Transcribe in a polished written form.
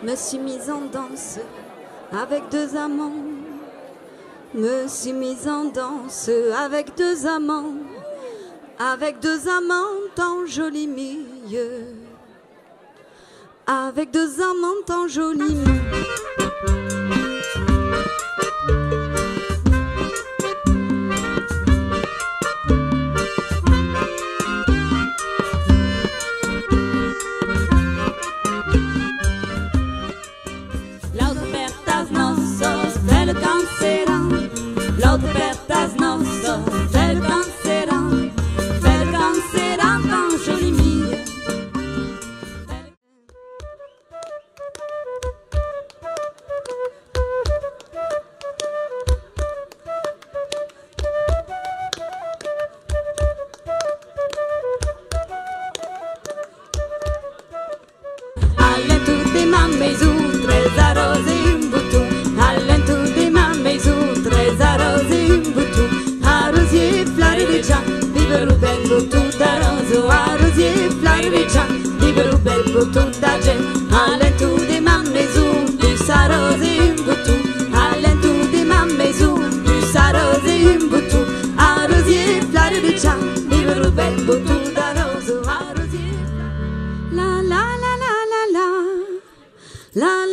Me suis mise en danse avec deux amants. Me suis mise en danse avec deux amants. Avec deux amants en joli milieu. Avec deux amants en joli milieu. L'autre pertas nosso, bel canceran dans joli milieu. Allentu de mammeisu, tres arroz in butu. Allentu de mammeisu, tres arroz in butu. Arrozier flare de già, viveru bel butu da roso. Arrozier flare de già, viveru bel butu da gen. Allentu de mammeisu, plus arroz in butu. Allentu de mammeisu, plus arroz in butu. Arrozier flare de già, viveru bel butu da roso. Arrozier flare. La la la la la la. La